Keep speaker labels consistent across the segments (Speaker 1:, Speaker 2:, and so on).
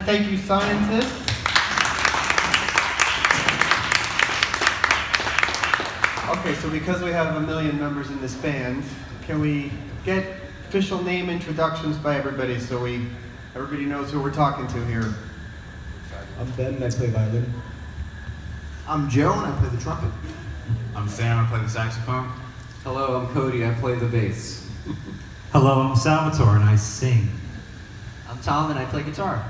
Speaker 1: Thank you, scientists. Okay, so because we have 1 million members in this band, can we get official name introductions by everybody so everybody knows who we're talking to here?
Speaker 2: I'm Ben and I play violin.
Speaker 3: I'm Joe and I play the trumpet.
Speaker 4: I'm Sam, I play the saxophone.
Speaker 5: Hello, I'm Cody, I play the bass.
Speaker 6: Hello, I'm Salvatore and I sing.
Speaker 7: I'm Tom and I play guitar.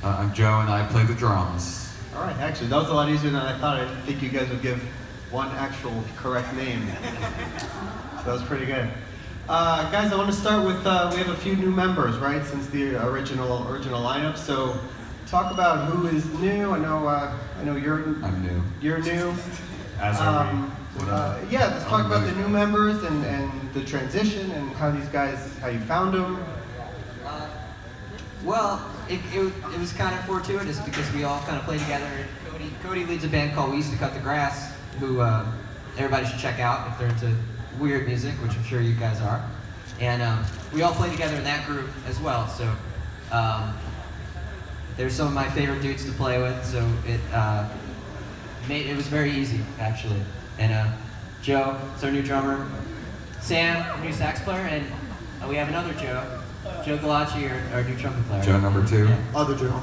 Speaker 4: I'm Joe and I play the drums.
Speaker 1: All right, actually, that was a lot easier than I thought. I didn't think you guys would give one actual correct name. So that was pretty good. Guys, I want to start with, we have a few new members, right, since the original lineup. So talk about who is new. I know
Speaker 4: I'm new.
Speaker 1: You're new.
Speaker 4: As are we.
Speaker 1: Yeah, let's talk about the new members and the transition and how you found them.
Speaker 7: Well, it was kind of fortuitous because we all kind of play together. Cody leads a band called We Used to Cut the Grass, who everybody should check out if they're into weird music, which I'm sure you guys are. And we all play together in that group as well. So they're some of my favorite dudes to play with. So it was very easy actually. And Joe is our new drummer. Sam, our new sax player, and we have another Joe Galacci, our new trumpet player.
Speaker 4: Joe number 2.
Speaker 1: Yeah.
Speaker 3: Other Joe.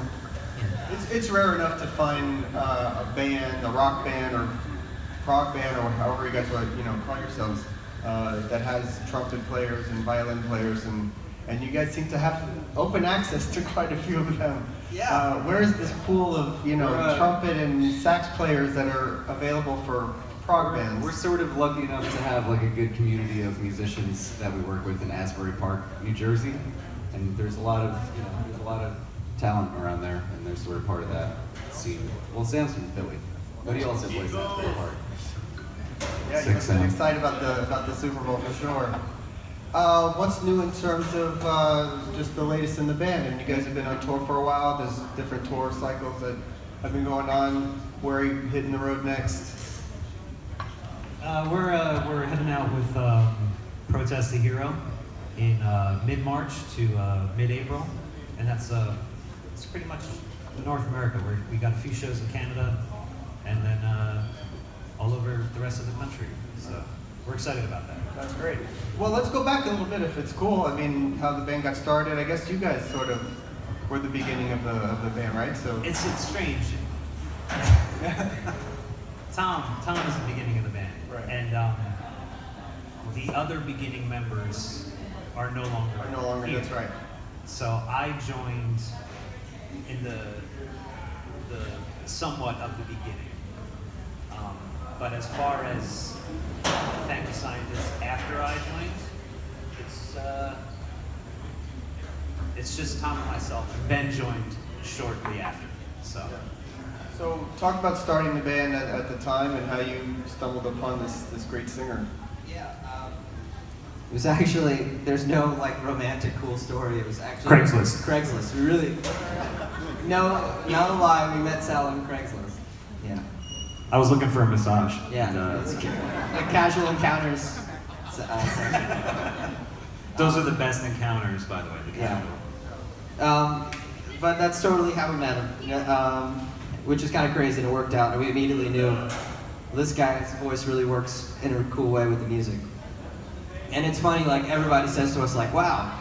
Speaker 1: It's rare enough to find a band, a rock band or prog band, or however you guys want to call yourselves, that has trumpet players and violin players, and you guys seem to have open access to quite a few of them.
Speaker 7: Yeah.
Speaker 1: Where is this pool of trumpet and sax players that are available for prog bands?
Speaker 5: We're sort of lucky enough to have like a good community of musicians that we work with in Asbury Park, New Jersey, and there's a lot of talent around there, and they're sort of part of that scene. Well, Sam's from Philly, but he also plays Asbury Park.
Speaker 1: Yeah, you're excited about the Super Bowl for sure. What's new in terms of just the latest in the band? And you guys have been on tour for a while. There's different tour cycles that have been going on. Where are you hitting the road next?
Speaker 6: We're heading out with Protest the Hero in mid-March to mid-April, and it's pretty much North America. We got a few shows in Canada, and then all over the rest of the country. So we're excited about that.
Speaker 1: That's great. Well, let's go back a little bit if it's cool. I mean, how the band got started. I guess you guys sort of were the beginning of the band, right? So
Speaker 6: It's strange. Tom is the beginning of the band,
Speaker 1: right.
Speaker 6: And the other beginning members are no longer here.
Speaker 1: That's right.
Speaker 6: So I joined in the somewhat of the beginning. But as far as Thank You Scientists after I joined, it's just Tom and myself. Ben joined shortly after.
Speaker 1: So talk about starting the band at the time and how you stumbled upon this great singer.
Speaker 7: Yeah. It was actually, there's no like romantic cool story. It was actually Craigslist. We really, not a lie, we met Sal on Craigslist. Yeah.
Speaker 6: I was looking for a massage.
Speaker 7: Yeah. It's like casual encounters.
Speaker 6: Those are the best encounters, by the way.
Speaker 7: Yeah. But that's totally how we met him, which is kind of crazy, and it worked out. And we immediately knew this guy's voice really works in a cool way with the music. And it's funny, like everybody says to us, like, "Wow."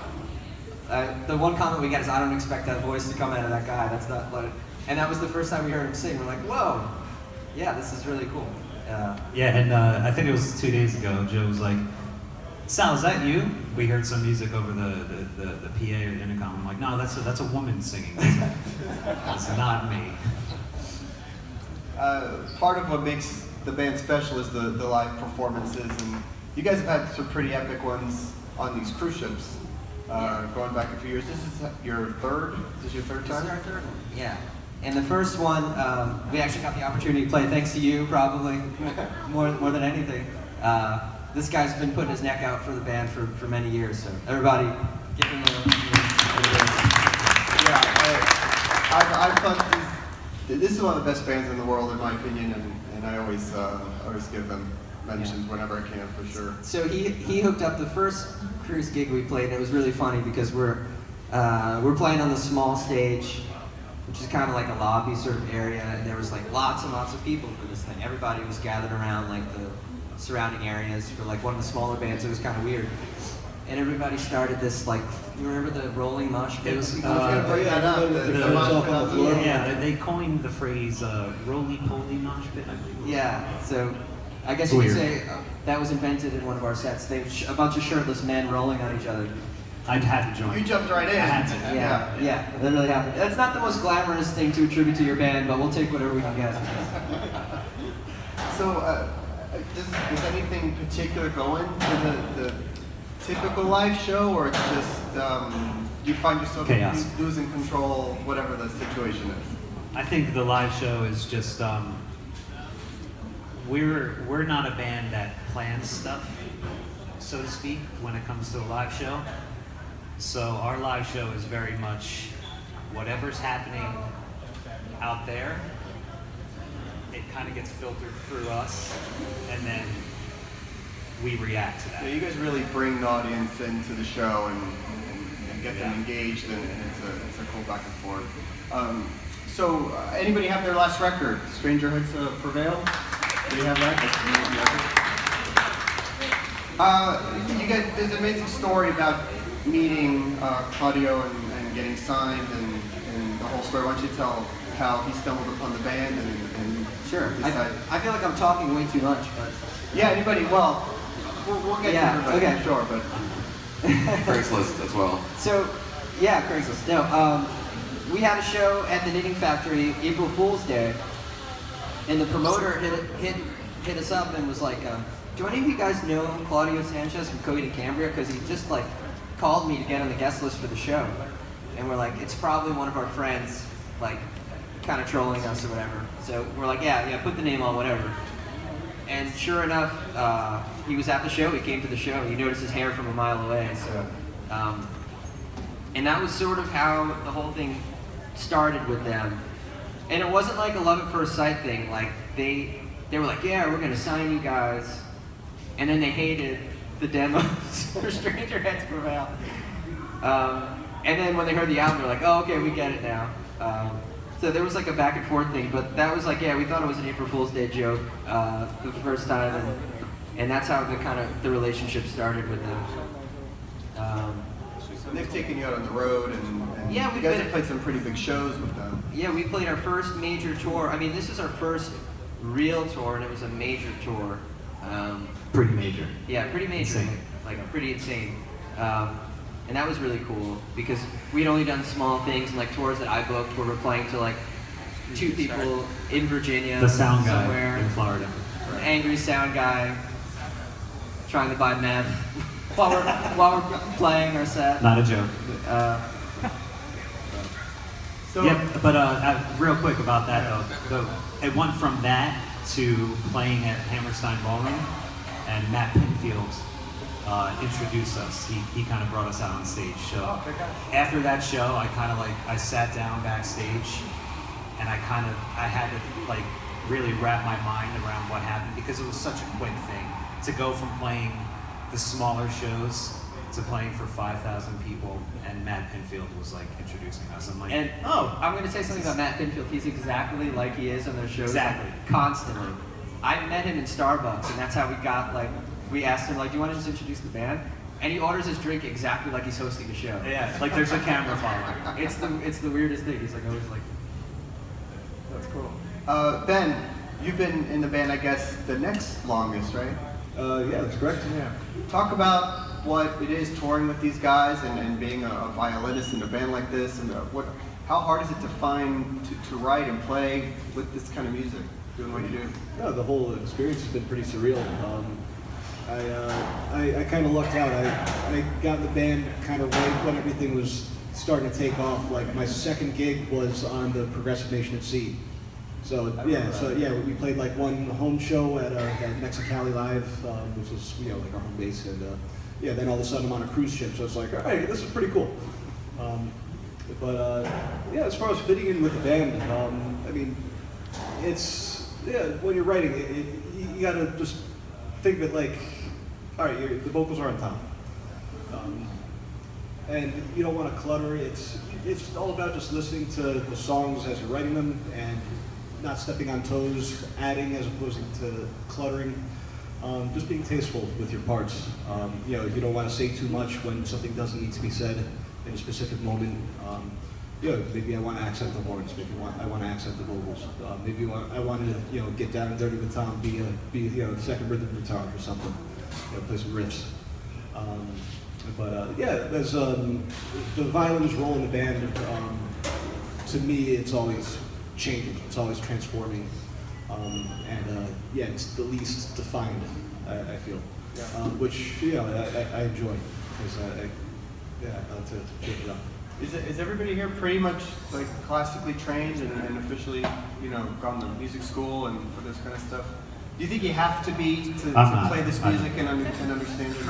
Speaker 7: The one comment we get is, "I don't expect that voice to come out of that guy. That's not like." And that was the first time we heard him sing. We're like, "Whoa, yeah, this is really cool."
Speaker 6: Yeah, and I think it was 2 days ago. Joe was like, "Sal, is that you?" We heard some music over the PA or the intercom. I'm like, "No, that's a woman singing. That's not me."
Speaker 1: Part of what makes the band special is the live performances, and you guys have had some pretty epic ones on these cruise ships, going back a few years. This is your third? Is this your third time?
Speaker 7: This is our third one. Yeah. And the first one, we actually got the opportunity to play thanks to you, probably, more than anything. This guy's been putting his neck out for the band for many years, so everybody, give him a...
Speaker 1: Yeah, I've thought this is one of the best bands in the world, in my opinion, and I always give them mentions whenever I can, for sure.
Speaker 7: So he hooked up the first cruise gig we played, and it was really funny because we're playing on the small stage, which is kind of like a lobby sort of area, and there was like lots and lots of people for this thing. Everybody was gathered around like the surrounding areas for like one of the smaller bands. It was kind of weird. And everybody started this like, you remember the rolling mosh pit?
Speaker 1: I was gonna bring that up. The mosh pit on the floor.
Speaker 6: Yeah, they coined the phrase roly-poly mosh pit, I believe.
Speaker 7: Yeah, so I guess you could say that was invented in one of our sets. They a bunch of shirtless men rolling on each other.
Speaker 6: I'd had to join.
Speaker 1: You jumped right in.
Speaker 6: I had to.
Speaker 7: Yeah, that really happened. That's not the most glamorous thing to attribute to your band, but we'll take whatever we can get.
Speaker 1: So, does anything particular go into the typical live show, or it's just you find yourself
Speaker 6: chaos,
Speaker 1: losing control, whatever the situation is?
Speaker 6: I think the live show is just we're not a band that plans stuff, so to speak, when it comes to a live show. So our live show is very much whatever's happening out there. It kind of gets filtered through us, and then we react to that.
Speaker 1: Yeah, you guys really bring the audience into the show and get them engaged, and it's a cool back and forth. So, anybody have their last record? Stranger Hoods Prevail? Do you have that? You guys, there's an amazing story about meeting Claudio and getting signed and the whole story. Why don't you tell how he stumbled upon the band and
Speaker 7: Sure.
Speaker 1: decided?
Speaker 7: I feel like I'm talking way too much, but
Speaker 1: Yeah, anybody? Well, we'll get to everybody,
Speaker 7: okay.
Speaker 1: I'm sure, but
Speaker 4: Craigslist as well.
Speaker 7: so yeah, Craigslist. No, we had a show at the Knitting Factory, April Fool's Day, and the promoter hit us up and was like, "Do any of you guys know Claudio Sanchez from Coheed and Cambria? Because he just like called me to get on the guest list for the show." And we're like, "It's probably one of our friends, like, kind of trolling us or whatever." So we're like, "Yeah, put the name on, whatever." And sure enough, he was at the show. He came to the show. He noticed his hair from a mile away. So, and that was sort of how the whole thing started with them. And it wasn't like a love at first sight thing. Like they were like, "Yeah, we're gonna sign you guys," and then they hated the demos for Stranger Heads Prevail. And then when they heard the album, they're like, "Oh, okay, we get it now." So there was like a back and forth thing, but that was like, yeah, we thought it was an April Fool's Day joke the first time, and that's how the relationship started with them.
Speaker 1: and they've taken you out on the road, and
Speaker 7: Yeah,
Speaker 1: you
Speaker 7: we've
Speaker 1: guys
Speaker 7: been-
Speaker 1: have played some pretty big shows with them.
Speaker 7: Yeah, we played our first major tour. I mean, this is our first real tour, and it was a major tour.
Speaker 6: Pretty major.
Speaker 7: Yeah, pretty major,
Speaker 6: Insane.
Speaker 7: like pretty insane. And that was really cool because we'd only done small things and like tours that I booked where we're playing to like 2 people in Virginia,
Speaker 6: The sound guy
Speaker 7: somewhere,
Speaker 6: in Florida.
Speaker 7: an angry sound guy trying to buy meth while we're playing our set.
Speaker 6: Not a joke.
Speaker 1: So,
Speaker 6: Yep, but real quick about that though, it went from that to playing at Hammerstein Ballroom, and Matt Pinfield introduced us. He kind of brought us out on stage. So after that show, I sat down backstage, and I had to like really wrap my mind around what happened because it was such a quick thing to go from playing the smaller shows to playing for 5,000 people, and Matt Pinfield was like introducing us. I'm like,
Speaker 7: And I'm going to say something about Matt Pinfield. He's exactly like he is on their shows,
Speaker 6: Exactly.
Speaker 7: like, constantly. I met him in Starbucks, and that's how we got like. We asked him like, "Do you want to just introduce the band?" And he orders his drink exactly like he's hosting a show.
Speaker 6: yeah, like there's a camera following.
Speaker 7: It's the weirdest thing. He's like always like.
Speaker 1: that's cool. Ben, you've been in the band, I guess, the next longest, right?
Speaker 2: Yeah, that's correct.
Speaker 1: Yeah. Talk about what it is touring with these guys and being a violinist in a band like this, and how hard is it to find to write and play with this kind of music, doing what you do?
Speaker 2: No, the whole experience has been pretty surreal. I kind of lucked out. I got in the band kind of right when everything was starting to take off. Like my second gig was on the Progressive Nation at Sea. So we played like one home show at Mexicali Live, which is like our home base, and then all of a sudden I'm on a cruise ship. So it's like, all right, this is pretty cool. As far as fitting in with the band, I mean, when you're writing, you gotta just think of it like, all right, the vocals are on top. and you don't want to clutter. It's all about just listening to the songs as you're writing them and not stepping on toes, adding as opposed to cluttering. Just being tasteful with your parts. You know, you don't want to say too much when something doesn't need to be said in a specific moment. You know, maybe I want to accent the horns. Maybe I want to accent the vocals. Maybe I want to, you know, get down and dirty with Tom, be you know, the second rhythm guitar or something. You know, play some riffs. Yeah, there's the violin's role in the band. To me, it's always changing. It's always transforming. Yeah, it's the least defined, I feel, which, you know, I enjoy, because I like to change it up.
Speaker 1: Is everybody here pretty much like classically trained and officially, you know, gone to music school and for this kind of stuff? Do you think you have to be to play this music and understand it?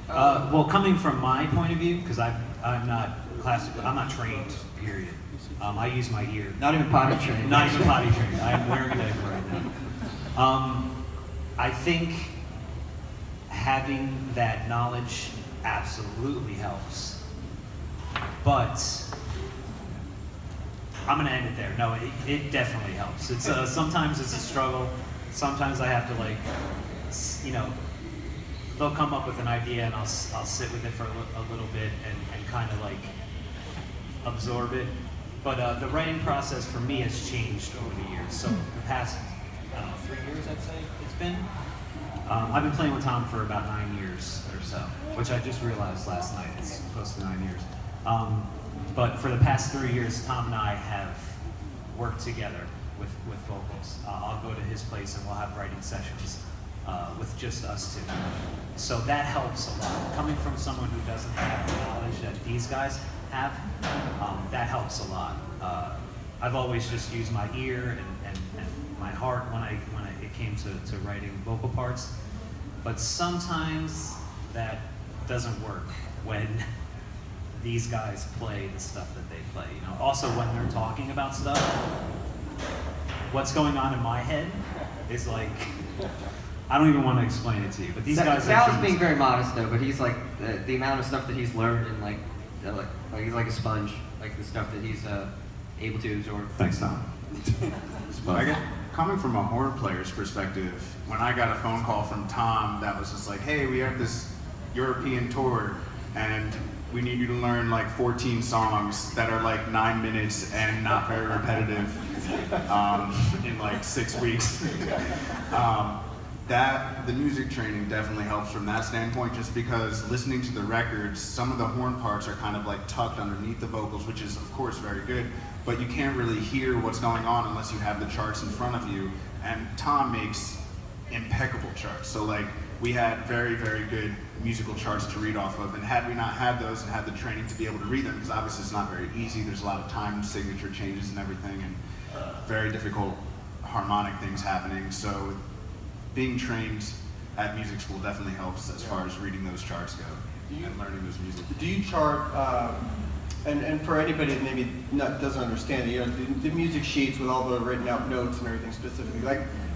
Speaker 6: Well, coming from my point of view, because I'm not classical, I'm not trained, period. I use my ear.
Speaker 7: Not even potty trained.
Speaker 6: Not even potty trained. I'm wearing a diaper right now. I think having that knowledge absolutely helps. But I'm gonna end it there. No, it definitely helps. It's sometimes it's a struggle. Sometimes I have to, like, you know, they'll come up with an idea and I'll sit with it for a little bit and kind of like absorb it. But the writing process for me has changed over the years. So the past, I don't know, 3 years I'd say it's been. I've been playing with Tom for about 9 years or so, which I just realized last night. It's close to 9 years. But for the past 3 years, Tom and I have worked together with vocals. I'll go to his place and we'll have writing sessions with just us two. So that helps a lot. Coming from someone who doesn't have the knowledge that these guys have, that helps a lot. I've always just used my ear and my heart when it came to writing vocal parts. But sometimes that doesn't work when these guys play the stuff that they play. You know, also when they're talking about stuff, what's going on in my head is like, I don't even want to explain it to you. But these guys.
Speaker 7: Sal's being very modest though, but he's like the amount of stuff that he's learned and like he's like a sponge, like the stuff that he's able to absorb.
Speaker 6: Thanks, Tom.
Speaker 4: I guess, coming from a horn player's perspective, when I got a phone call from Tom that was just like, hey, we have this European tour and we need you to learn like 14 songs that are like 9 minutes and not very repetitive in like 6 weeks. The music training definitely helps from that standpoint, just because listening to the records, some of the horn parts are kind of like tucked underneath the vocals, which is of course very good, but you can't really hear what's going on unless you have the charts in front of you. And Tom makes impeccable charts. So like, we had very, very good musical charts to read off of, and had we not had those and had the training to be able to read them, because obviously it's not very easy, there's a lot of time signature changes and everything, and very difficult harmonic things happening. So being trained at music school definitely helps as far as reading those charts go and learning those music.
Speaker 1: Do you chart, and for anybody that maybe doesn't understand it, you know, the music sheets with all the written out notes and everything specifically,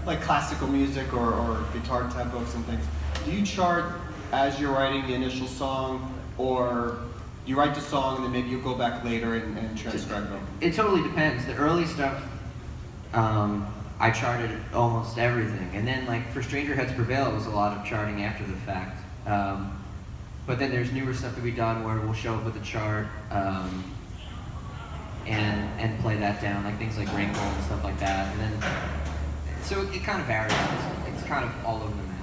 Speaker 1: like classical music or guitar tab books and things, do you chart as you're writing the initial song, or you write the song and then maybe you go back later and transcribe them?
Speaker 7: It totally depends. The early stuff, I charted almost everything, and then like for Stranger Heads Prevail, it was a lot of charting after the fact. But then there's newer stuff that we've done where we'll show up with a chart and play that down, like things like Rainbow and stuff like that. And then so it kind of varies. It's kind of all over the map.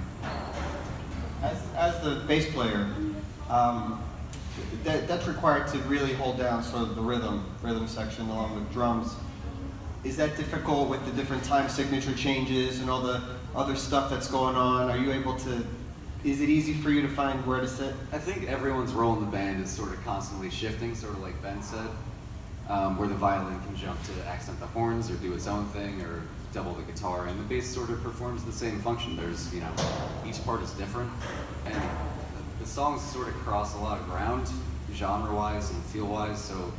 Speaker 1: As the bass player, that's required to really hold down sort of the rhythm section along with drums. Is that difficult with the different time signature changes and all the other stuff that's going on? Are you able to, is it easy for you to find where to sit?
Speaker 5: I think everyone's role in the band is sort of constantly shifting, sort of like Ben said, where the violin can jump to accent the horns or do its own thing or double the guitar, and the bass sort of performs the same function. There's, you know, each part is different, and the songs sort of cross a lot of ground, genre-wise and feel-wise, so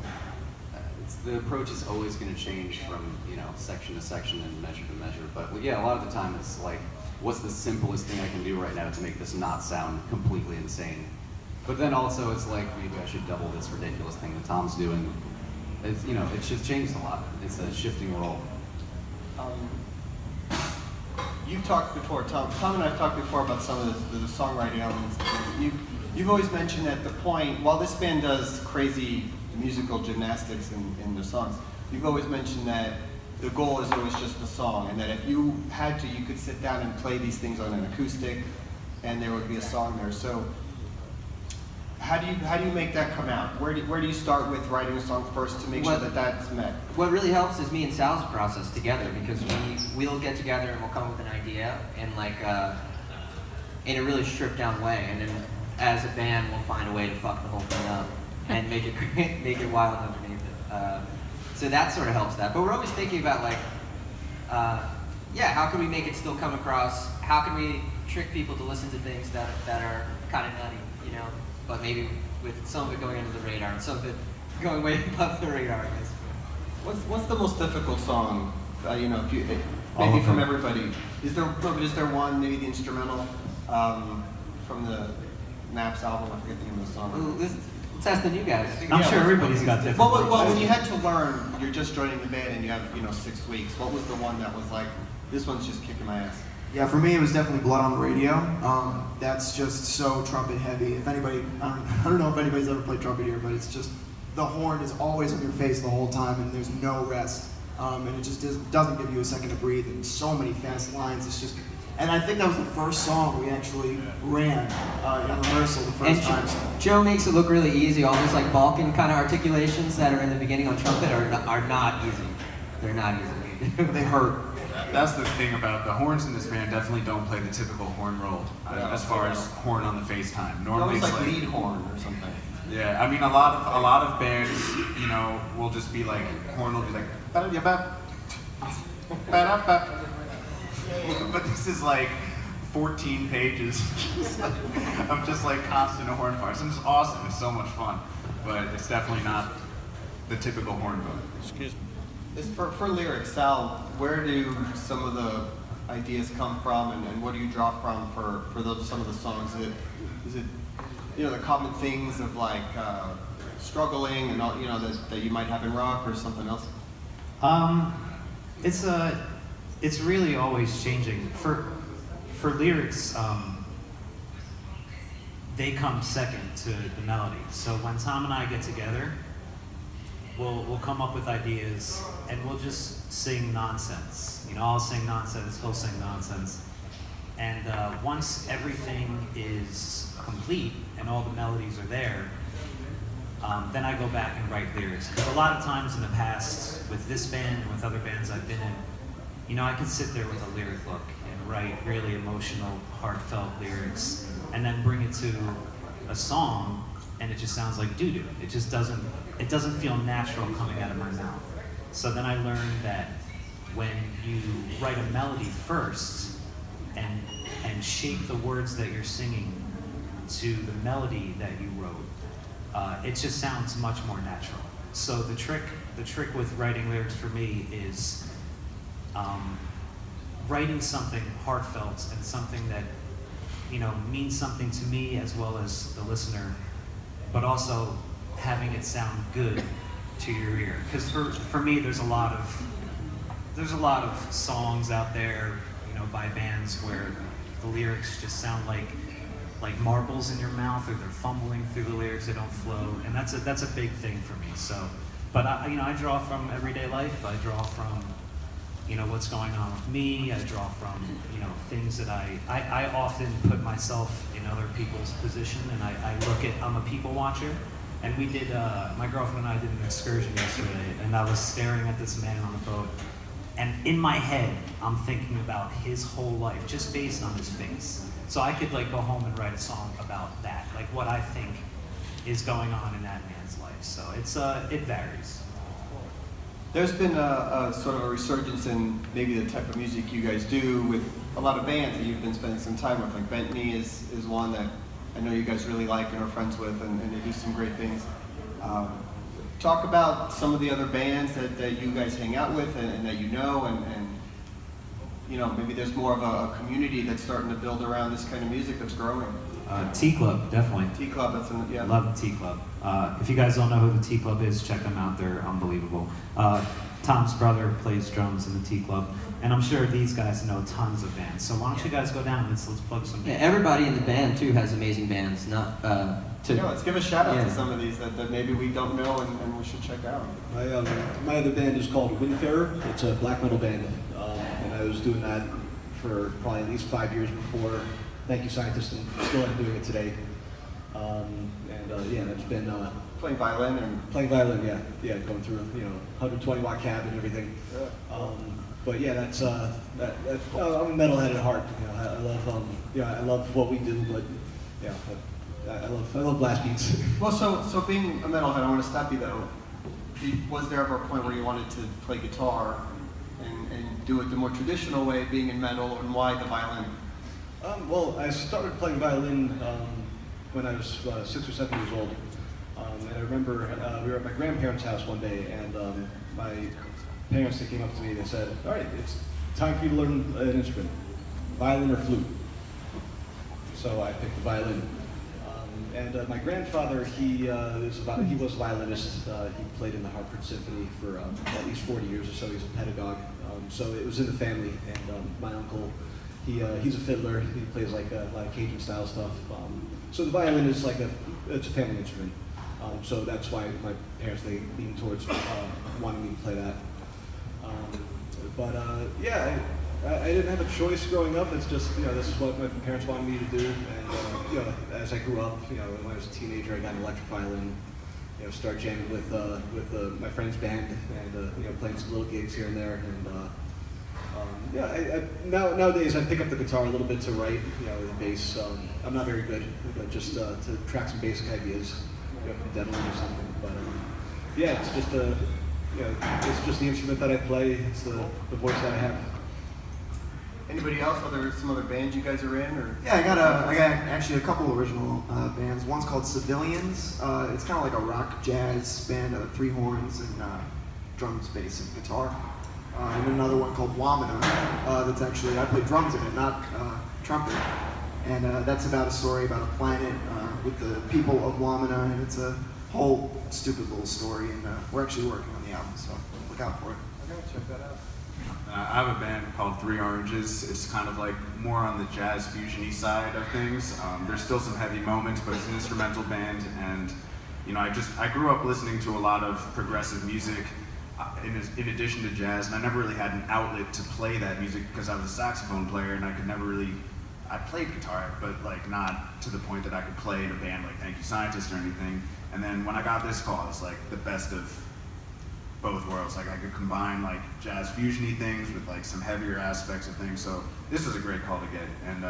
Speaker 5: the approach is always going to change from, you know, section to section and measure to measure. But yeah, a lot of the time it's like, what's the simplest thing I can do right now to make this not sound completely insane? But then also it's like, maybe I should double this ridiculous thing that Tom's doing. It's, you know, it's just changed a lot. It's a shifting role.
Speaker 1: You've talked before, Tom and I have talked before about some of the songwriting elements. You've always mentioned at the point, while this band does crazy musical gymnastics in their songs, you've always mentioned that the goal is always just the song, and that if you had to, you could sit down and play these things on an acoustic, and there would be a song there. So, how do you make that come out? Where do you start with writing a song first to make sure that that's met?
Speaker 7: What really helps is me and Sal's process together, because we'll get together and we'll come up with an idea and in a really stripped down way, and then as a band we'll find a way to fuck the whole thing up and make it wild underneath it. So that sort of helps that. But we're always thinking about how can we make it still come across? How can we trick people to listen to things that are kind of nutty, you know? But maybe with some of it going under the radar and some of it going way above the radar, I guess.
Speaker 1: What's the most difficult song? You know,
Speaker 6: All
Speaker 1: maybe
Speaker 6: of
Speaker 1: from
Speaker 6: them.
Speaker 1: everybody. Is there one, maybe the instrumental from the Naps album? I forget the name of the song.
Speaker 7: Ooh, let's ask the new guys.
Speaker 6: I'm sure everybody's got different.
Speaker 1: Well, when you had to learn, you're just joining the band and you have 6 weeks. What was the one that was like, this one's just kicking my ass?
Speaker 3: Yeah, for me it was definitely Blood on the Radio. That's just so trumpet heavy. If anybody, I don't know if anybody's ever played trumpet here, but it's just, the horn is always in your face the whole time and there's no rest. And it just doesn't give you a second to breathe, and so many fast lines. It's just, and I think that was the first song we actually ran in rehearsal the first time. So.
Speaker 7: Joe makes it look really easy. All those Balkan kind of articulations that are in the beginning on trumpet are not easy. They're not easy.
Speaker 3: They hurt.
Speaker 4: That's the thing about the horns in this band. Definitely don't play the typical horn role as far as horn on the FaceTime. Normally
Speaker 1: Always
Speaker 4: it's
Speaker 1: like lead horn or something.
Speaker 4: Yeah, I mean a lot of bands, will just be like, horn will be like ba-da-da-ba, ba-da-ba. But this is like 14 pages of just like constant horn parts, and it's awesome. It's so much fun, but it's definitely not the typical horn book.
Speaker 1: Excuse me. For lyrics, Sal, where do some of the ideas come from, and what do you draw from for some of the songs? Is it the common things of like struggling and all, that you might have in rock, or something else?
Speaker 6: It's really always changing. For lyrics, they come second to the melody. So when Tom and I get together, we'll come up with ideas and we'll just sing nonsense. I'll sing nonsense, he'll sing nonsense. And once everything is complete and all the melodies are there, then I go back and write lyrics. Because a lot of times in the past, with this band and with other bands I've been in, I could sit there with a lyric book and write really emotional, heartfelt lyrics, and then bring it to a song, and it just sounds like doo-doo. It just doesn't feel natural coming out of my mouth. So then I learned that when you write a melody first and shape the words that you're singing to the melody that you wrote, it just sounds much more natural. So the trick with writing lyrics for me is writing something heartfelt and something that means something to me as well as the listener, but also having it sound good to your ear. Because for me, there's a lot of songs out there, by bands where the lyrics just sound like marbles in your mouth, or they're fumbling through the lyrics, they don't flow, and that's a big thing for me. So, but I draw from everyday life. I draw from what's going on with me. I draw from things that I often put myself in other people's position, and I'm a people watcher. And we did, my girlfriend and I did an excursion yesterday, and I was staring at this man on the boat, and in my head, I'm thinking about his whole life, just based on his face. So I could go home and write a song about that, like what I think is going on in that man's life. So it varies.
Speaker 1: There's been a sort of a resurgence in maybe the type of music you guys do with a lot of bands that you've been spending some time with. Like Bentley is one that I know you guys really like and are friends with, and they do some great things. Talk about some of the other bands that you guys hang out with and that and you know, maybe there's more of a community that's starting to build around this kind of music that's growing.
Speaker 6: T Club, definitely.
Speaker 1: T Club, that's yeah.
Speaker 6: Love the T Club. If you guys don't know who the T Club is, check them out. They're unbelievable. Tom's brother plays drums in the T Club, and I'm sure these guys know tons of bands. So why don't you guys go down? Let's plug some.
Speaker 7: Yeah, everybody in the band too has amazing bands. Not
Speaker 1: Yeah, let's give a shout out to some of these that maybe we don't know and we should check out.
Speaker 2: My other band is called Windfarer. It's a black metal band, and I was doing that for probably at least 5 years before Thank You Scientist, and still am doing it today. Yeah, that's been
Speaker 1: Playing violin and
Speaker 2: playing violin. Yeah, going through 120 watt cab and everything.
Speaker 1: yeah.
Speaker 2: But yeah, that's I'm a metalhead at heart. I love what we do, but yeah, I love blast beats.
Speaker 1: Well, so being a metalhead, I want to stop you though. Was there ever a point where you wanted to play guitar and do it the more traditional way, being in metal, and why the violin?
Speaker 2: Well, I started playing violin when I was 6 or 7 years old. And I remember we were at my grandparents' house one day, and my parents, they came up to me and they said, "All right, it's time for you to learn an instrument, violin or flute." So I picked the violin. And my grandfather, he was a violinist. He played in the Hartford Symphony for at least 40 years or so. He's a pedagogue. So it was in the family. And my uncle, he's a fiddler. He plays like a lot of Cajun style stuff. So the violin is it's a family instrument. So that's why my parents, they leaned towards wanting me to play that. I didn't have a choice growing up. It's just, this is what my parents wanted me to do. And, as I grew up, when I was a teenager, I got an electric violin, started jamming with my friend's band and, playing some little gigs here and there. And, nowadays I pick up the guitar a little bit to write, the bass. I'm not very good, but just to track some basic ideas, from Deadline or something. But, it's just it's just the instrument that I play. It's the voice that I have.
Speaker 1: Anybody else? Are there some other bands you guys are in? Or?
Speaker 3: Yeah, I got actually a couple original bands. One's called Civilians. It's kind of like a rock jazz band, 3 horns and drums, bass, and guitar. And another one called Wamina. That's actually, I play drums in it, not trumpet. And that's about a story about a planet with the people of Wamina, and it's a whole stupid little story. And we're actually working on the album, so look out for it.
Speaker 1: Okay, check that out.
Speaker 4: I have a band called Three Oranges. It's kind of like more on the jazz fusion-y side of things. There's still some heavy moments, but it's an instrumental band, and I grew up listening to a lot of progressive music in addition to jazz, and I never really had an outlet to play that music because I was a saxophone player, and I could never really. I played guitar, but not to the point that I could play in a band like Thank You Scientist or anything. And then when I got this call, it's like the best of both worlds. Like I could combine jazz fusion-y things with some heavier aspects of things. So this was a great call to get. And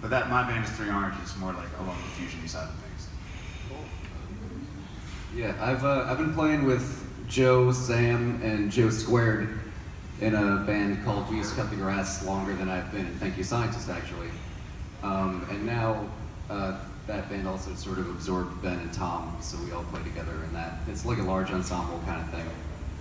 Speaker 4: but my band is Three Oranges, more along the fusion-y side of things.
Speaker 5: Yeah, I've been playing with Joe, Sam, and Joe Squared in a band called We Used to Cut the Grass longer than I've been in Thank You Scientist, actually. And now that band also sort of absorbed Ben and Tom, so we all play together in that. It's like a large ensemble kind of thing.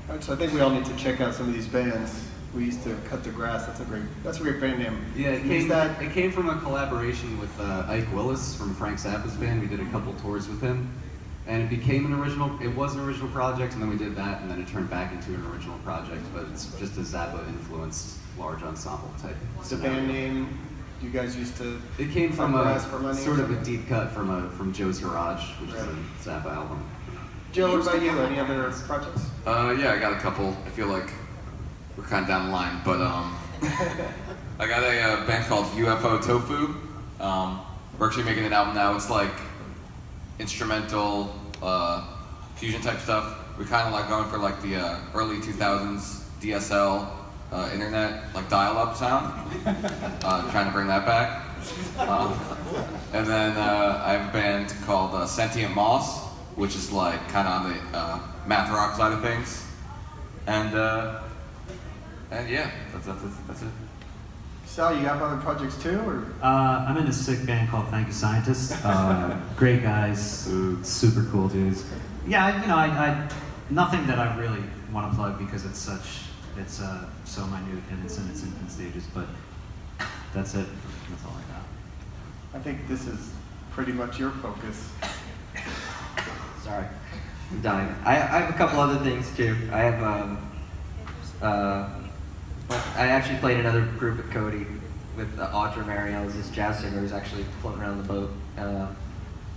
Speaker 1: All right, so I think we all need to check out some of these bands. We Used to Cut the Grass. That's a great band name.
Speaker 5: Yeah, it came from a collaboration with Ike Willis from Frank Zappa's band. We did a couple tours with him. And it was an original project, and then we did that, and then it turned back into an original project, but it's just a Zappa-influenced large ensemble type.
Speaker 1: What's the band name? You guys used to.
Speaker 5: It came from sort of a
Speaker 1: something?
Speaker 5: deep cut from Joe's Garage, which is a Zappa album.
Speaker 1: Joe, what about you? Any other projects?
Speaker 8: Yeah, I got a couple. I feel like we're kind of down the line, but I got a band called UFO Tofu. We're actually making an album now. It's instrumental fusion type stuff. We kind of going for the early 2000s DSL internet dial-up sound. Trying to bring that back. And then I have a band called Sentient Moss, which is kind of on the math rock side of things. And yeah, that's it.
Speaker 1: Sal, you got other projects too, or?
Speaker 6: I'm in a sick band called Thank You Scientist. Great guys, super cool dudes. Yeah, I nothing that I really want to plug because it's such It's so minute and it's in its infant stages, but that's it. That's all I got.
Speaker 1: I think this is pretty much your focus.
Speaker 7: Sorry, I'm dying. I have a couple other things too. I have I actually played another group with Cody, with Audra Mariel, who's this jazz singer who's actually floating around the boat,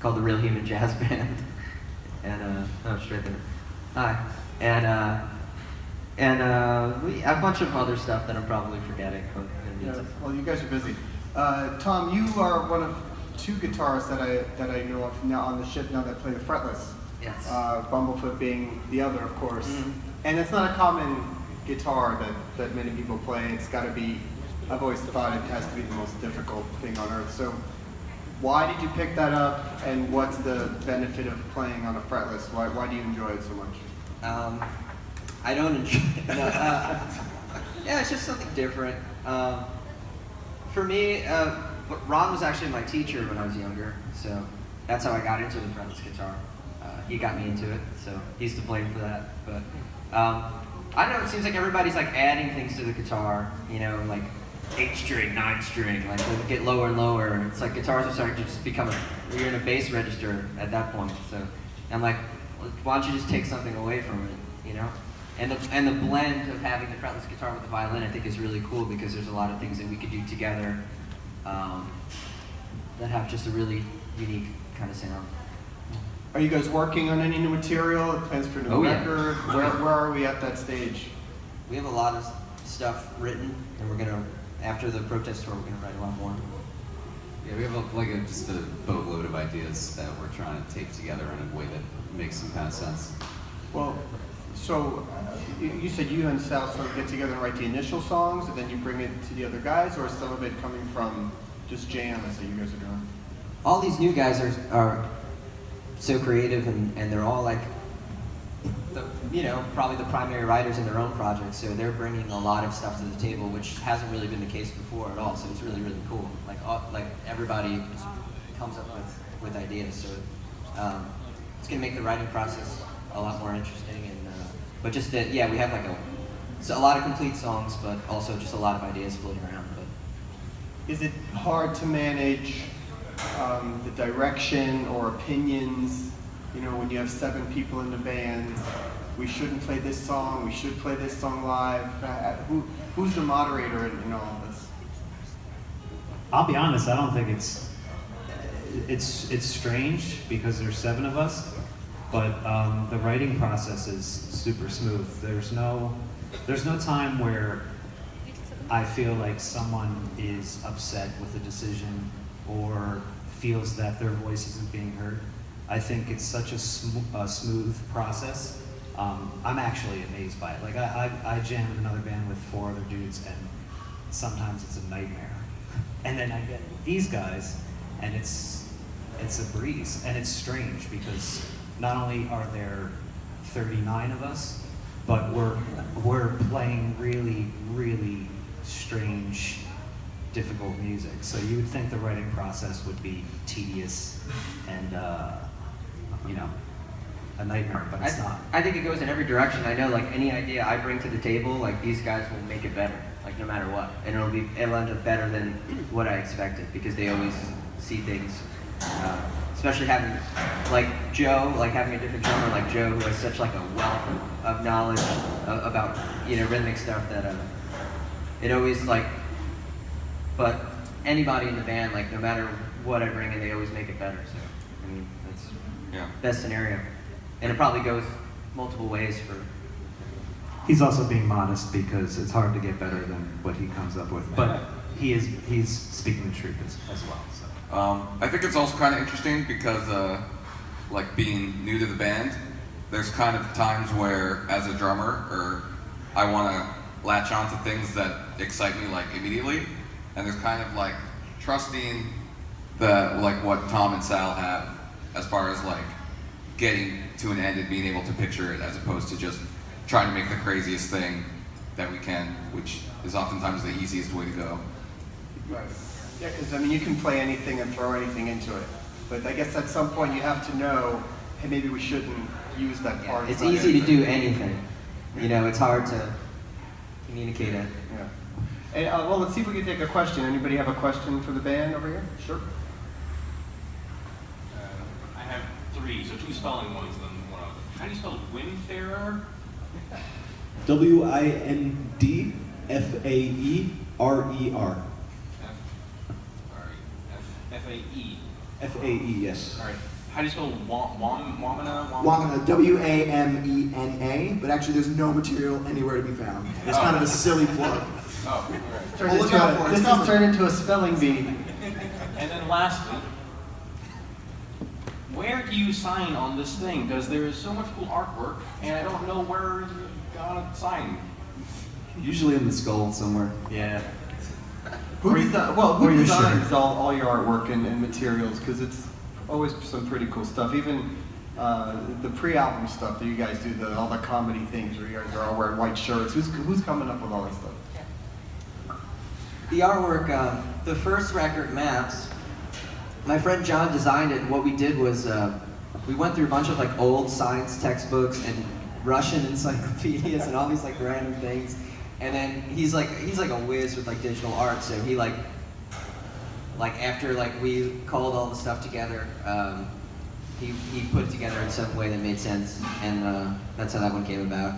Speaker 7: called the Real Human Jazz Band. And straight there. Hi. And a bunch of other stuff that I'm probably forgetting.
Speaker 1: Yeah, well, you guys are busy. Tom, you are one of two guitarists that I know of now on the ship now that play the fretless.
Speaker 7: Yes.
Speaker 1: Bumblefoot being the other, of course.
Speaker 7: Mm-hmm.
Speaker 1: And it's not a common guitar that many people play. It's got to be, I've always thought it has to be the most difficult thing on earth. So why did you pick that up, and what's the benefit of playing on a fretless? Why do you enjoy it so much?
Speaker 7: I don't enjoy it. No, yeah, it's just something different. For me, Ron was actually my teacher when I was younger, so that's how I got into the fretless guitar. He got me into it, so he's to blame for that. But I don't know, it seems like everybody's like adding things to the guitar, you know, like 8-string, 9-string, like they get lower and lower, and it's like guitars are starting to just become you're in a bass register at that point. So I'm like, why don't you just take something away from it, you know? And the blend of having the fretless guitar with the violin, I think, is really cool because there's a lot of things that we could do together that have just a really unique kind of sound.
Speaker 1: Are you guys working on any new material? Plans for a new record?
Speaker 7: Yeah.
Speaker 1: Where are we at that stage?
Speaker 7: We have a lot of stuff written, and we're gonna, after the protest tour, we're gonna write a lot more.
Speaker 5: Yeah, we have just a boatload of ideas that we're trying to take together in a way that makes some kind of sense.
Speaker 1: Well, so you said you and Sal sort of get together and write the initial songs, and then you bring it to the other guys, or is some of it coming from just jams that you guys are doing?
Speaker 7: All these new guys are so creative, and they're all like, probably the primary writers in their own projects, so they're bringing a lot of stuff to the table, which hasn't really been the case before at all, so it's really, really cool. Like everybody just comes up with ideas, so it's going to make the writing process a lot more interesting, and but just that, yeah, we have like a lot of complete songs, but also just a lot of ideas floating around. But
Speaker 1: is it hard to manage the direction or opinions? You know, when you have 7 people in the band, we shouldn't play this song, we should play this song live. Who's the moderator in all of this?
Speaker 6: I'll be honest, I don't think it's strange because there's 7 of us, but the writing process is super smooth. There's no time where I feel like someone is upset with a decision or feels that their voice isn't being heard. I think it's such a smooth process. I'm actually amazed by it. Like I jam in another band with 4 other dudes, and sometimes it's a nightmare. And then I get these guys, and it's a breeze, and it's strange because not only are there 39 of us, but we're playing really, really strange, difficult music. So you would think the writing process would be tedious and a nightmare, but it's not.
Speaker 7: I think it goes in every direction. I know, like, any idea I bring to the table, like, these guys will make it better, like, no matter what. And it'll end up better than what I expected, because they always see things, especially having, like, Joe, like, having a different drummer like Joe, who has such, like, a wealth of knowledge about, rhythmic stuff that, it always, like, but anybody in the band, like, no matter what I bring in, they always make it better, so, I mean, that's best scenario. And it probably goes multiple ways for...
Speaker 6: He's also being modest because it's hard to get better than what he comes up with, but he's speaking the truth as well. So.
Speaker 8: I think it's also kind of interesting because, like, being new to the band, there's kind of times where, as a drummer, I want to latch on to things that excite me, like, immediately, and there's kind of, like, trusting what Tom and Sal have as far as, like, getting to an end and being able to picture it, as opposed to just trying to make the craziest thing that we can, which is oftentimes the easiest way to go.
Speaker 1: Right. Yeah, because I mean, you can play anything and throw anything into it, but I guess at some point you have to know, hey, maybe we shouldn't use that part.
Speaker 7: It's easy to do anything. It's hard to communicate it.
Speaker 1: Yeah. And, well, let's see if we can take a question. Anybody have a question for the band over here? Sure.
Speaker 9: I have 3, so 2 spelling ones and then one other. How do you spell Windfarer?
Speaker 2: Windfaerer.
Speaker 9: F-A-E.
Speaker 2: F-A-E, yes.
Speaker 9: All right. How do you spell Wamena?
Speaker 3: Wamena, W-A-M-E-N-A, but actually there's no material anywhere to be found. It's kind of a silly plug.
Speaker 9: Oh, all right.
Speaker 1: Turned
Speaker 3: Well, look
Speaker 1: into
Speaker 3: out for it.
Speaker 1: this
Speaker 3: It's
Speaker 1: has
Speaker 3: coming.
Speaker 1: turned into a spelling bee.
Speaker 9: And then lastly, where do you sign on this thing? Because there is so much cool artwork, and I don't know where you gotta sign.
Speaker 5: Usually in the skull somewhere.
Speaker 7: Yeah.
Speaker 1: Who
Speaker 5: Or your
Speaker 1: designs
Speaker 5: shirt.
Speaker 1: all your artwork and materials? Because it's always some pretty cool stuff. Even the pre-album stuff that you guys do, all the comedy things where you guys are all wearing white shirts. Who's coming up with all this stuff?
Speaker 7: The artwork, the first record, Maps, my friend John designed it, and what we did was we went through a bunch of like old science textbooks and Russian encyclopedias and all these like random things. And then he's like a whiz with like digital art, so he like after like we called all the stuff together, he put it together in some way that made sense, and that's how that one came about.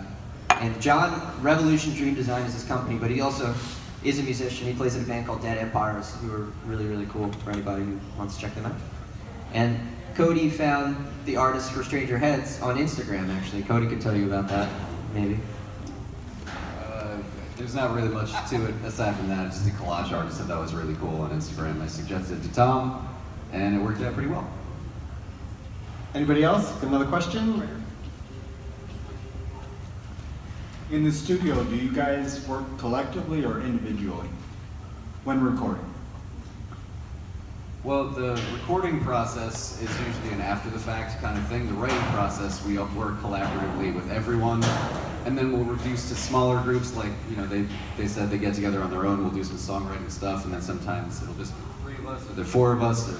Speaker 7: And John, Revolution Dream Design is his company, but he also is a musician. He plays in a band called Dead Empires, who are really, really cool for anybody who wants to check them out. And Cody found the artist for Stranger Heads on Instagram, actually. Cody could tell you about that, maybe.
Speaker 5: There's not really much to it aside from that. Just a collage artist that was really cool on Instagram. I suggested it to Tom, and it worked out pretty well.
Speaker 1: Anybody else? Another question?
Speaker 10: In the studio, do you guys work collectively or individually when recording?
Speaker 5: Well, the recording process is usually an after-the-fact kind of thing. The writing process, we work collaboratively with everyone, and then we'll reduce to smaller groups. Like, you know, they said they get together on their own. We'll do some songwriting stuff, and then sometimes it'll just be 3 of us, or the 4 of us, or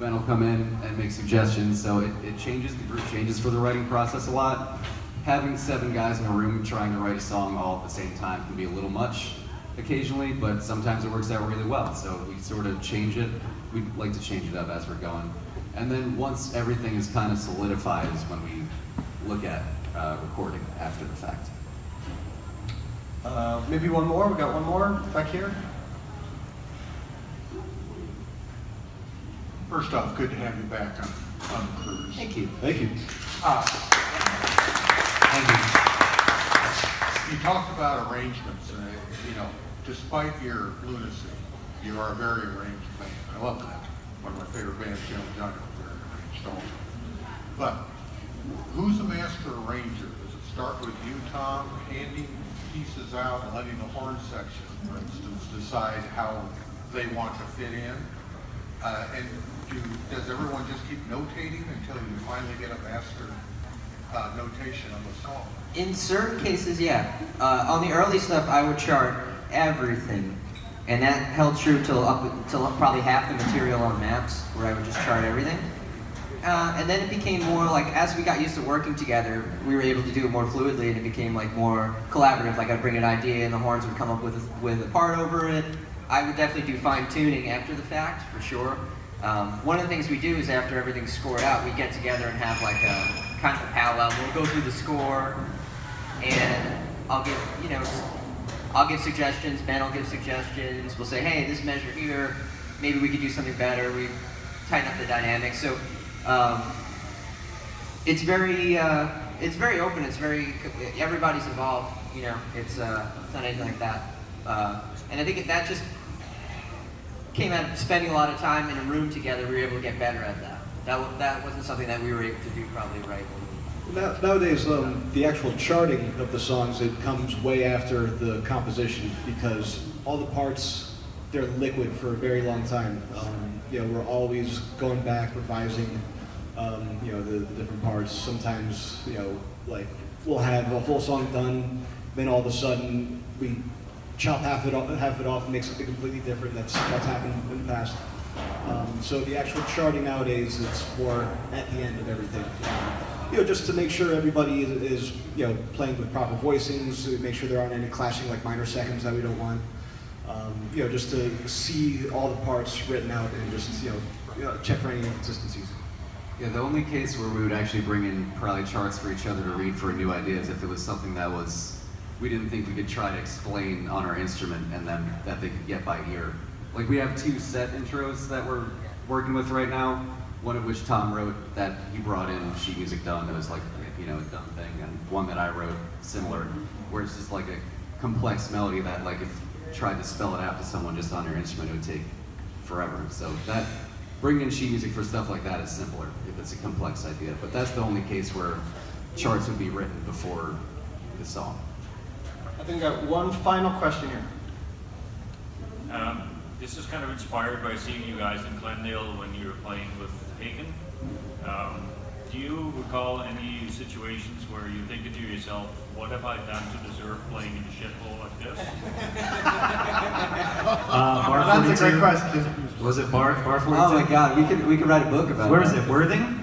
Speaker 5: Ben will come in and make suggestions. So it changes. The group changes for the writing process a lot. Having 7 guys in a room trying to write a song all at the same time can be a little much occasionally, but sometimes it works out really well. So we sort of change it. We'd like to change it up as we're going. And then once everything is kind of solidified is when we look at recording after the fact.
Speaker 1: Maybe one more. We got one more back here.
Speaker 11: First off, good to have you back on the cruise.
Speaker 7: Thank you.
Speaker 2: Thank you.
Speaker 5: Thank you.
Speaker 11: You talked about arrangements, and despite your lunacy, you are a very arranged band. I love that. One of my favorite bands, Young Giant, very arranged also. But who's the master arranger? Does it start with you, Tom, handing pieces out and letting the horn section, for instance, decide how they want to fit in? And does everyone just keep notating until you finally get a master notation on the song?
Speaker 7: In certain cases, yeah. On the early stuff, I would chart everything, and that held true till probably half the material on Maps, where I would just chart everything. And then it became more like, as we got used to working together, we were able to do it more fluidly, and it became like more collaborative. Like I'd bring an idea, and the horns would come up with a part over it. I would definitely do fine tuning after the fact, for sure. One of the things we do is after everything's scored out, we get together and have like a kind of a powwow. We'll go through the score, and I'll give suggestions. Ben will give suggestions. We'll say, hey, this measure here, maybe we could do something better. We tighten up the dynamics. So it's very open. It's very everybody's involved. It's not anything like that. And I think that just came out of spending a lot of time in a room together. We were able to get better at that. That wasn't something that we were able to do probably right.
Speaker 2: Nowadays, the actual charting of the songs, it comes way after the composition because all the parts, they're liquid for a very long time. We're always going back, revising, the different parts. Sometimes, like we'll have a whole song done, then all of a sudden we chop half it off and make something completely different. That's happened in the past. So the actual charting nowadays, it's more at the end of everything. just to make sure everybody is playing with proper voicings, to make sure there aren't any clashing like minor seconds that we don't want. Just to see all the parts written out and just check for any inconsistencies.
Speaker 5: Yeah, the only case where we would actually bring in probably charts for each other to read for a new idea is if it was something that we didn't think we could try to explain on our instrument and then that they could get by ear. Like we have 2 set intros that we're working with right now, one of which Tom wrote that he brought in sheet music done that was like, a done thing, and one that I wrote similar, where it's just like a complex melody that like if you tried to spell it out to someone just on your instrument, it would take forever. So that, bringing in sheet music for stuff like that is simpler if it's a complex idea, but that's the only case where charts would be written before the song.
Speaker 1: I think I got one final question here.
Speaker 12: This is kind of inspired by seeing you guys in Glendale when you were playing with Haken. Do you recall any situations where you're thinking to yourself, what have I done to deserve playing in a shithole like this?
Speaker 6: Bar
Speaker 1: That's
Speaker 6: 42.
Speaker 1: a great question.
Speaker 6: Was it Bar 42?
Speaker 7: Oh my God, we could write a book about
Speaker 6: Where
Speaker 7: that.
Speaker 6: is it? Worthing?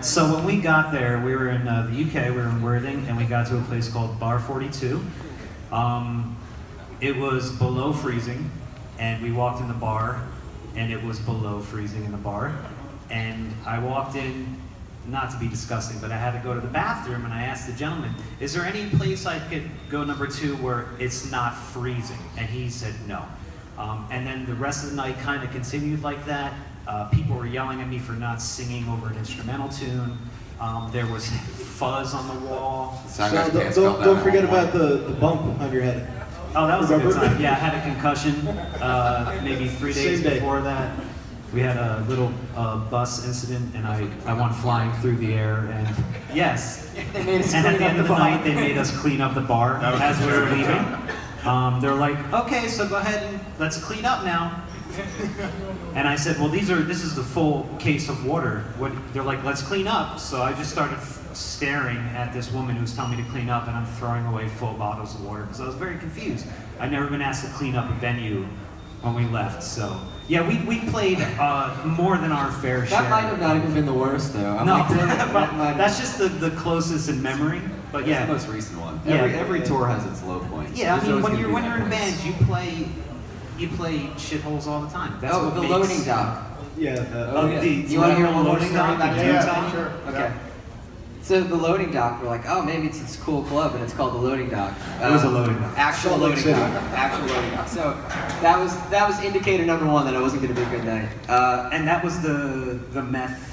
Speaker 6: So when we got there, we were in the UK, we were in Worthing, and we got to a place called Bar 42. It was below freezing, and we walked in the bar, and it was below freezing in the bar. And I walked in, not to be disgusting, but I had to go to the bathroom, and I asked the gentleman, is there any place I could go number 2 where it's not freezing? And he said no. And then the rest of the night kind of continued like that. People were yelling at me for not singing over an instrumental tune. There was fuzz on the wall.
Speaker 2: So don't forget about the bump on your head.
Speaker 6: Oh, that was a good time. Yeah, I had a concussion maybe 3 days before that. We had a little bus incident, and I went flying through the air, and yes.
Speaker 7: They made us
Speaker 6: And at
Speaker 7: clean
Speaker 6: the
Speaker 7: up
Speaker 6: end
Speaker 7: the
Speaker 6: of the
Speaker 7: bar.
Speaker 6: night, they made us clean up the bar as we were leaving. They're like, okay, so go ahead and let's clean up now. And I said, well, this is the full case of water. They're like, let's clean up. So I just started staring at this woman who was telling me to clean up, and I'm throwing away full bottles of water because I was very confused. I'd never been asked to clean up a venue when we left. So yeah, we played more than our fair share.
Speaker 7: That might have not even been the worst, though.
Speaker 6: That's just the closest in memory. But yeah,
Speaker 5: That's the most recent one.
Speaker 6: Yeah.
Speaker 5: Every tour has its low points.
Speaker 6: Yeah, I
Speaker 5: There's
Speaker 6: mean,
Speaker 5: always
Speaker 6: when
Speaker 5: gonna
Speaker 6: you're
Speaker 5: be
Speaker 6: in
Speaker 5: that
Speaker 6: bands, you play shitholes all the time. That's
Speaker 7: Oh,
Speaker 6: what
Speaker 7: the
Speaker 6: makes,
Speaker 7: loading dock.
Speaker 2: Yeah.
Speaker 7: You want to hear one more
Speaker 6: loading
Speaker 7: story
Speaker 6: dock?
Speaker 7: about
Speaker 6: Yeah,
Speaker 7: that?
Speaker 6: yeah,
Speaker 1: sure.
Speaker 7: Okay. So the loading dock, we're like, oh, maybe it's this cool club, and it's called the Loading Dock.
Speaker 6: It was a loading dock.
Speaker 7: Actual
Speaker 2: Salt Lake
Speaker 7: loading
Speaker 2: City.
Speaker 7: dock. Actual loading dock. So that was indicator number 1 that it wasn't going to be a good night.
Speaker 6: And that was the meth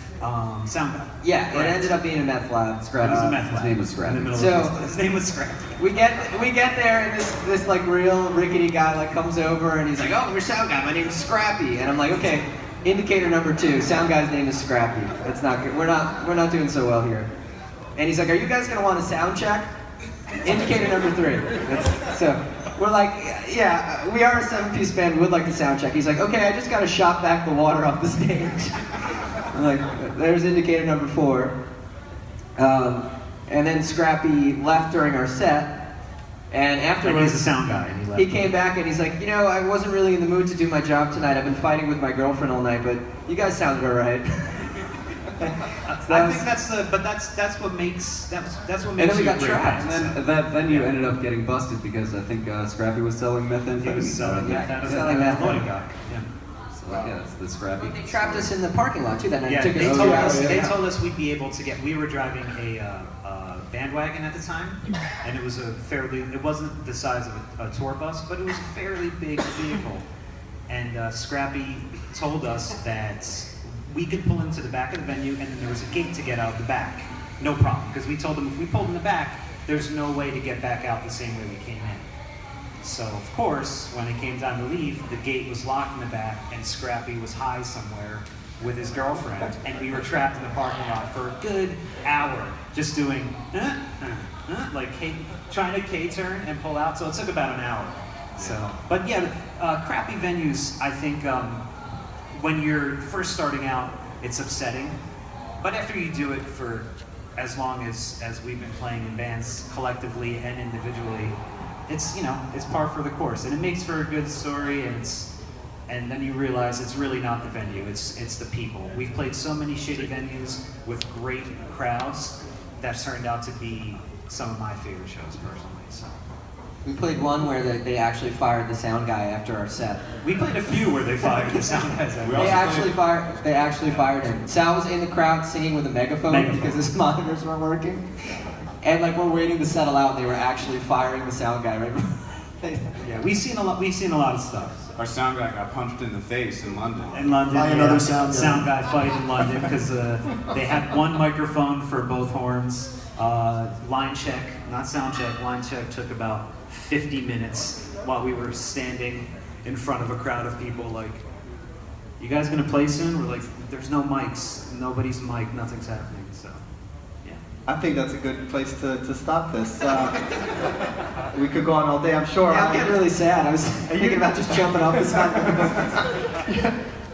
Speaker 6: sound guy.
Speaker 7: Yeah, it
Speaker 6: Correct.
Speaker 7: ended up being a meth lab.
Speaker 6: Scrappy. It was a meth lab.
Speaker 5: His name was Scrappy.
Speaker 6: In the middle
Speaker 7: So-
Speaker 6: of his name was Scrappy.
Speaker 7: We get there, and this like real rickety guy like comes over, and he's like, oh, we're sound guy. My name's Scrappy, and I'm like, okay. Indicator number 2. Sound guy's name is Scrappy. That's not good. We're not doing so well here. And he's like, are you guys gonna want a sound check? Indicator number 3. So we're like, yeah, we are a 7-piece band. We would like the sound check. He's like, okay, I just gotta shot back the water off the stage. I'm like, there's indicator number 4. And then Scrappy left during our set. And
Speaker 6: And
Speaker 7: afterwards,
Speaker 6: he's a sound guy, and he left.
Speaker 7: he came back and he's like, I wasn't really in the mood to do my job tonight. I've been fighting with my girlfriend all night, but you guys sounded all right.
Speaker 6: I think that's what makes
Speaker 7: And then we
Speaker 6: you
Speaker 7: got
Speaker 6: a great
Speaker 7: trapped.
Speaker 6: band.
Speaker 5: And then that venue ended up getting busted because I think Scrappy was selling methamphetamine.
Speaker 6: He was selling meth.
Speaker 7: selling meth.
Speaker 6: Loading dock. Yeah.
Speaker 5: So yeah, it's the Scrappy.
Speaker 7: They trapped us in the parking lot too that night.
Speaker 6: Yeah,
Speaker 7: Took us
Speaker 6: they
Speaker 7: to-
Speaker 6: told us. They told us we'd be able to get. We were driving a bandwagon at the time, and it was It wasn't the size of a tour bus, but it was a fairly big vehicle. And Scrappy told us that we could pull into the back of the venue, and then there was a gate to get out the back. No problem, because we told them if we pulled in the back, there's no way to get back out the same way we came in. So of course, when it came time to leave, the gate was locked in the back, and Scrappy was high somewhere with his girlfriend, and we were trapped in the parking lot for a good hour, just doing like trying to K-turn and pull out. So it took about an hour. So, but yeah, crappy venues. I think when you're first starting out, it's upsetting, but after you do it for as long as we've been playing in bands collectively and individually, it's par for the course, and it makes for a good story, and
Speaker 13: and then you realize it's really not the venue, it's the people. We've played so many shitty venues with great crowds that turned out to be some of my favorite shows personally. So.
Speaker 7: We played one where they actually fired the sound guy after our set.
Speaker 13: We played a few where they fired the sound guys.
Speaker 7: They actually fired him. Sal was in the crowd singing with a megaphone because his monitors weren't working. And like we're waiting to settle out, and they were actually firing the sound guy right before.
Speaker 13: Yeah, we've seen a lot of stuff. So.
Speaker 4: Our sound guy got punched in the face in London.
Speaker 2: By another sound guy.
Speaker 13: Sound guy fight in London because they had one microphone for both horns. Line check, not sound check, line check took about 50 minutes while we were standing in front of a crowd of people like, you guys gonna play soon? We're like, there's no mics, nobody's mic, nothing's happening, so, yeah.
Speaker 1: I think that's a good place to stop this. We could go on all day, I'm sure.
Speaker 7: Yeah, I'm getting really sad. I was thinking about just jumping off the side.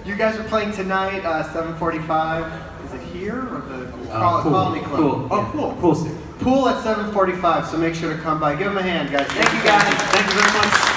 Speaker 1: You guys are playing tonight, 7:45. Is it here or the Colony Club?
Speaker 13: Pool.
Speaker 1: Oh, Pool.
Speaker 13: Pool.
Speaker 1: Pool at 7:45, so make sure to come by. Give them a hand, guys.
Speaker 13: Thank you guys. Thank you very much.